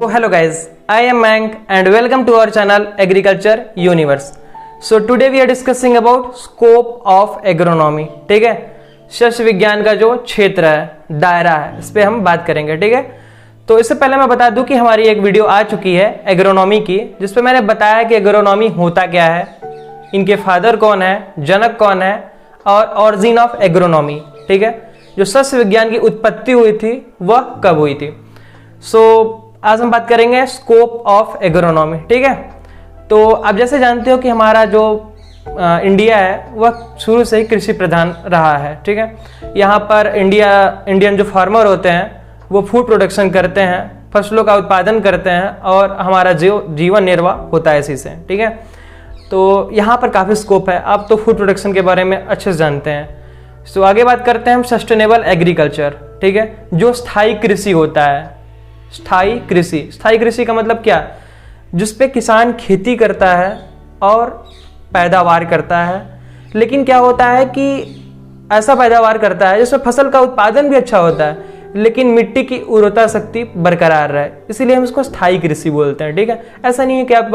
So hello guys, I am Mank and welcome to our channel Agriculture Universe. So today we are discussing about scope of agronomy. ठीक है, शस्य विज्ञान का जो क्षेत्र है, दायरा है, इस पे हम बात करेंगे. ठीक है, तो इससे पहले मैं बता दूं कि हमारी एक वीडियो आ चुकी है एग्रोनॉमी की, जिसपे मैंने बताया कि एग्रोनॉमी होता क्या है, इनके फादर कौन है, जनक कौन है और ऑरिजिन ऑफ एग्रोनॉमी. ठीक है, जो शस्य विज्ञान की उत्पत्ति हुई थी वह कब हुई थी. आज हम बात करेंगे स्कोप ऑफ एग्रोनॉमी. ठीक है, तो आप जैसे जानते हो कि हमारा जो इंडिया है वह शुरू से ही कृषि प्रधान रहा है. ठीक है, यहाँ पर इंडियन जो फार्मर होते हैं वो फूड प्रोडक्शन करते हैं, फसलों का उत्पादन करते हैं और हमारा जीवन निर्वाह होता है इसी से. ठीक है, तो यहाँ पर काफ़ी स्कोप है. आप तो फूड प्रोडक्शन के बारे में अच्छे से जानते हैं. सो आगे बात करते हैं हम सस्टेनेबल एग्रीकल्चर. ठीक है, जो स्थायी कृषि होता है. स्थायी कृषि का मतलब क्या, जिस पे किसान खेती करता है और पैदावार करता है, लेकिन क्या होता है कि ऐसा पैदावार करता है जिसमें फसल का उत्पादन भी अच्छा होता है लेकिन मिट्टी की उर्वरता शक्ति बरकरार रहे, इसीलिए हम इसको स्थायी कृषि बोलते हैं. ठीक है, ऐसा नहीं है कि आप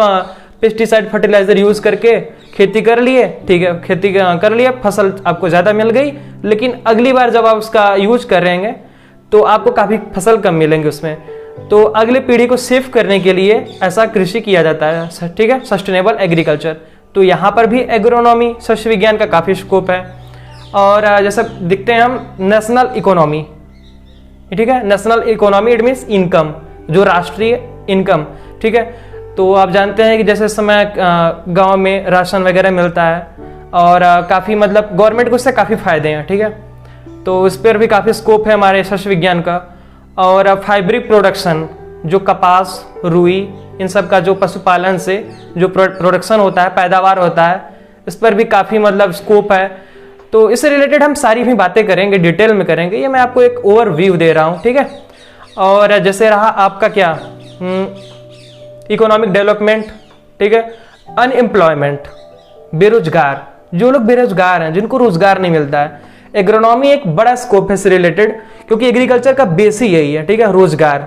पेस्टिसाइड फर्टिलाइजर यूज करके खेती कर लिए. ठीक है, खेती कर लिए, फसल आपको ज़्यादा मिल गई, लेकिन अगली बार जब आप उसका यूज कर रहे हैं तो आपको काफ़ी फसल कम मिलेंगे उसमें. तो अगले पीढ़ी को सेव करने के लिए ऐसा कृषि किया जाता है. ठीक है, सस्टेनेबल एग्रीकल्चर. तो यहाँ पर भी एग्रोनॉमी शस्य विज्ञान का काफ़ी स्कोप है. और जैसे दिखते हैं हम नेशनल इकोनॉमी. ठीक है, national economy it means income, जो राष्ट्रीय इनकम. ठीक है, तो आप जानते हैं कि जैसे इस समय गाँव में राशन वगैरह मिलता है और काफ़ी मतलब गवर्नमेंट को उससे काफ़ी फायदे हैं. ठीक है, तो इस पर भी काफ़ी स्कोप है हमारे शस्य विज्ञान का. और फाइब्रिक प्रोडक्शन, जो कपास, रुई, इन सब का जो पशुपालन से जो प्रोडक्शन होता है, पैदावार होता है, इस पर भी काफ़ी मतलब स्कोप है. तो इससे रिलेटेड हम सारी भी बातें करेंगे, डिटेल में करेंगे. ये मैं आपको एक ओवरव्यू दे रहा हूँ. ठीक है, और जैसे रहा आपका क्या इकोनॉमिक डेवलपमेंट. ठीक है, अनएम्प्लॉयमेंट, बेरोजगार, जो लोग बेरोजगार हैं, जिनको रोजगार नहीं मिलता है, एग्रोनॉमी एक बड़ा स्कोप है इससे रिलेटेड, क्योंकि एग्रीकल्चर का बेस ही यही है. ठीक है, रोजगार.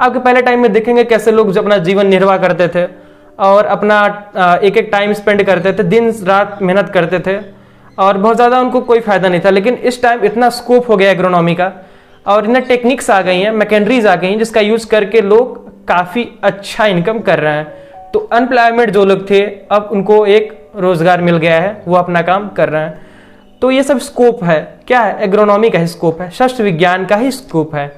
आपके पहले टाइम में देखेंगे कैसे लोग अपना जीवन निर्वाह करते थे और अपना एक एक टाइम स्पेंड करते थे, दिन रात मेहनत करते थे और बहुत ज़्यादा उनको कोई फायदा नहीं था. लेकिन इस टाइम इतना स्कोप हो गया एग्रोनॉमी का और इतने टेक्निक्स आ गई हैं, मैकेनरीज आ गई हैं, जिसका यूज करके लोग काफ़ी अच्छा इनकम कर रहे हैं. तो अनएम्प्लॉयमेंट जो लोग थे अब उनको एक रोजगार मिल गया है, वो अपना काम कर रहे हैं. तो ये सब स्कोप है. क्या है, एग्रोनॉमी का ही स्कोप है, शस्य विज्ञान का ही स्कोप है.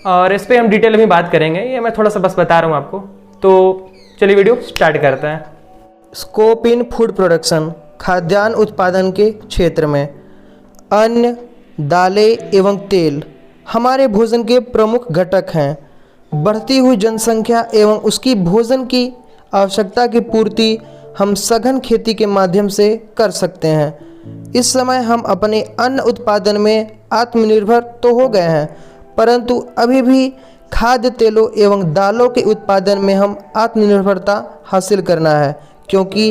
और इस पर हम डिटेल में बात करेंगे. ये मैं थोड़ा सा बस बता रहा हूँ आपको. तो चलिए वीडियो स्टार्ट करते हैं. स्कोप इन फूड प्रोडक्शन, खाद्यान्न उत्पादन के क्षेत्र में अन्न, दालें एवं तेल हमारे भोजन के प्रमुख घटक हैं. बढ़ती हुई जनसंख्या एवं उसकी भोजन की आवश्यकता की पूर्ति हम सघन खेती के माध्यम से कर सकते हैं. इस समय हम अपने अन्न उत्पादन में आत्मनिर्भर तो हो गए हैं, परंतु अभी भी खाद्य तेलों एवं दालों के उत्पादन में हम आत्मनिर्भरता हासिल करना है, क्योंकि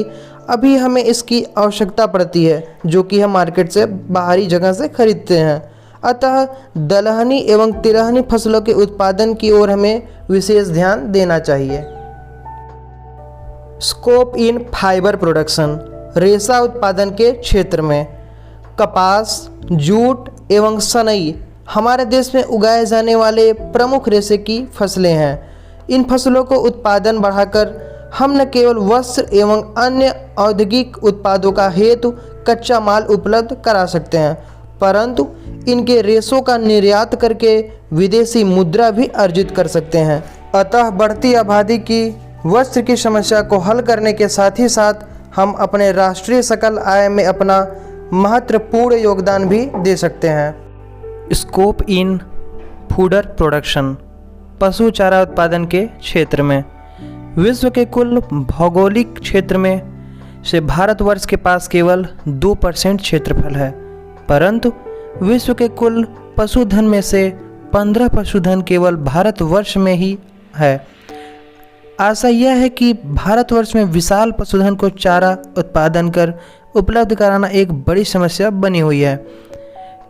अभी हमें इसकी आवश्यकता पड़ती है, जो कि हम मार्केट से बाहरी जगह से खरीदते हैं. अतः दलहनी एवं तिलहनी फसलों के उत्पादन की ओर हमें विशेष ध्यान देना चाहिए. स्कोप इन फाइबर प्रोडक्शन, रेशा उत्पादन के क्षेत्र में कपास, जूट एवं सनई हमारे देश में उगाए जाने वाले प्रमुख रेशे की फसलें हैं. इन फसलों को उत्पादन बढ़ाकर हम न केवल वस्त्र एवं अन्य औद्योगिक उत्पादों का हेतु कच्चा माल उपलब्ध करा सकते हैं, परंतु इनके रेशों का निर्यात करके विदेशी मुद्रा भी अर्जित कर सकते हैं. अतः बढ़ती आबादी की वस्त्र की समस्या को हल करने के साथ ही साथ हम अपने राष्ट्रीय सकल आय में अपना महत्वपूर्ण योगदान भी दे सकते हैं. स्कोप इन फूडर प्रोडक्शन, पशु चारा उत्पादन के क्षेत्र में विश्व के कुल भौगोलिक क्षेत्र में से भारतवर्ष के पास केवल 2% क्षेत्रफल है, परंतु विश्व के कुल पशुधन में से 15 पशुधन केवल भारतवर्ष में ही है. आशा यह है कि भारतवर्ष में विशाल पशुधन को चारा उत्पादन कर उपलब्ध कराना एक बड़ी समस्या बनी हुई है.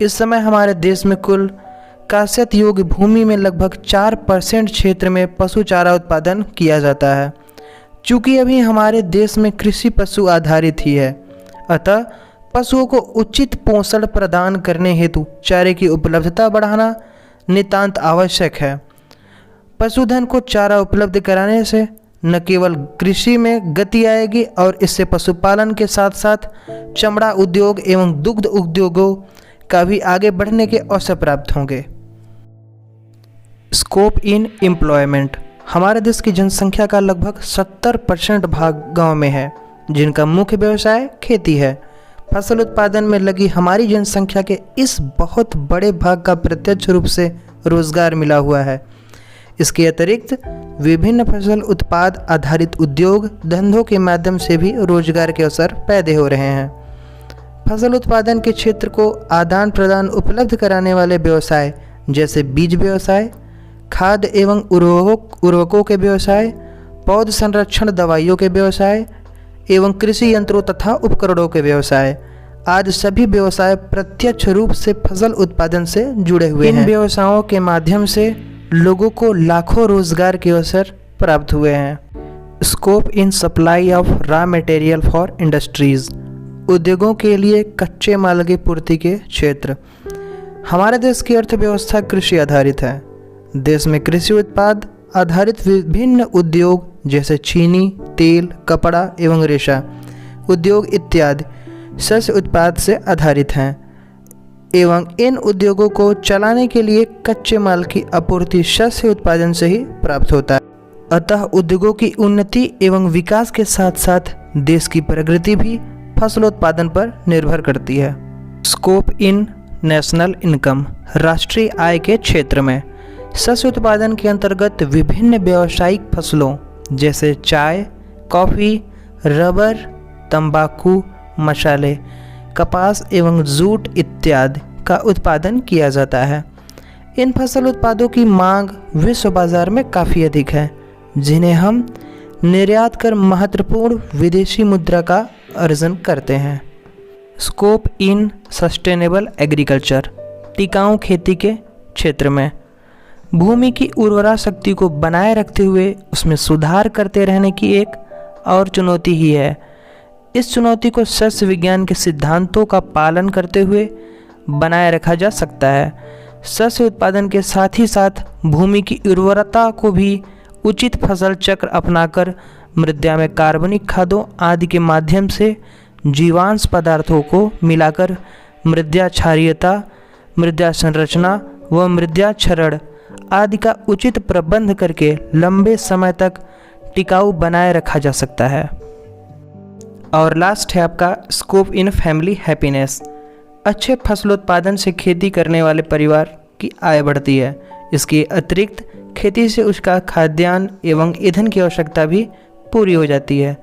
इस समय हमारे देश में कुल काश्त योग्य भूमि में लगभग 4% क्षेत्र में पशु चारा उत्पादन किया जाता है। चूँकि अभी हमारे देश में कृषि पशु आधारित ही है, अतः पशुओं को उचित पोषण प्रदान करने हेतु चारे की उपलब्धता बढ़ाना नितांत आवश्यक है। पशुधन को चारा उपलब्ध कराने से न केवल कृषि में गति आएगी और इससे पशुपालन के साथ साथ चमड़ा उद्योग एवं दुग्ध उद्योगों का भी आगे बढ़ने के अवसर प्राप्त होंगे। Scope in employment. हमारे देश की जनसंख्या का लगभग 70% भाग गांव में है, जिनका मुख्य व्यवसाय खेती है। फसल उत्पादन में लगी हमारी जनसंख्या के इस बहुत बड़े भाग का प्रत्यक्ष रूप से रोजगार मिला हुआ है। इसके अतिरिक्त विभिन्न फसल उत्पाद आधारित उद्योग धंधों के माध्यम से भी रोजगार के अवसर पैदा हो रहे हैं। फसल उत्पादन के क्षेत्र को आदान प्रदान उपलब्ध कराने वाले व्यवसाय जैसे बीज व्यवसाय, खाद एवं उर्वरकों के व्यवसाय, पौध संरक्षण दवाइयों के व्यवसाय एवं कृषि यंत्रों तथा उपकरणों के व्यवसाय, आज सभी व्यवसाय प्रत्यक्ष रूप से फसल उत्पादन से जुड़े हुए हैं। इन व्यवसायों के माध्यम से लोगों को लाखों रोजगार के अवसर प्राप्त हुए हैं। Scope in supply of raw material for industries. उद्योगों के लिए कच्चे माल की पूर्ति के क्षेत्र। हमारे देश की अर्थव्यवस्था कृषि आधारित है। देश में कृषि उत्पाद आधारित विभिन्न उद्योग जैसे चीनी, तेल, कपड़ा एवं रेशा उद्योग इत्यादि शस्य उत्पाद से आधारित हैं एवं इन उद्योगों को चलाने के लिए कच्चे माल की आपूर्ति शस्य उत्पादन से ही प्राप्त होता है। अतः उद्योगों की उन्नति एवं विकास के साथ साथ देश की प्रगति भी फसल उत्पादन पर निर्भर करती है। Scope in national income. राष्ट्रीय आय के क्षेत्र में शस्य उत्पादन के अंतर्गत विभिन्न व्यावसायिक फसलों जैसे चाय, कॉफ़ी, रबर, तंबाकू, मसाले, कपास एवं जूट इत्यादि का उत्पादन किया जाता है। इन फसल उत्पादों की मांग विश्व बाजार में काफ़ी अधिक है, जिन्हें हम निर्यात कर महत्वपूर्ण विदेशी मुद्रा का अर्जन करते हैं। Scope in sustainable agriculture. टिकाऊ खेती के क्षेत्र में भूमि की उर्वरा शक्ति को बनाए रखते हुए उसमें सुधार करते रहने की एक और चुनौती ही है। इस चुनौती को शस्य विज्ञान के सिद्धांतों का पालन करते हुए बनाए रखा जा सकता है। शस्य उत्पादन के साथ ही साथ भूमि की उर्वरता को भी उचित फसल चक्र अपनाकर मृदा में कार्बनिक खादों आदि के माध्यम से जीवांश पदार्थों को मिलाकर मृदा क्षारीयता, मृदा संरचना व मृदा क्षरण आदि का उचित प्रबंध करके लंबे समय तक टिकाऊ बनाए रखा जा सकता है। और लास्ट है आपका स्कोप इन फैमिली हैप्पीनेस। अच्छे फसलोत्पादन से खेती करने वाले परिवार की आय बढ़ती है। इसके अतिरिक्त खेती से उसका खाद्यान्न एवं ईंधन की आवश्यकता भी पूरी हो जाती है,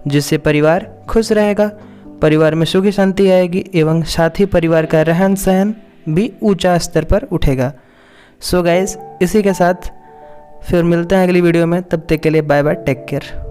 जिससे परिवार खुश रहेगा, परिवार में सुख शांति आएगी एवं साथ ही परिवार का रहन सहन भी ऊंचा स्तर पर उठेगा। सो गाइस, इसी के साथ फिर मिलते हैं अगली वीडियो में। तब तक के लिए बाय बाय, टेक केयर।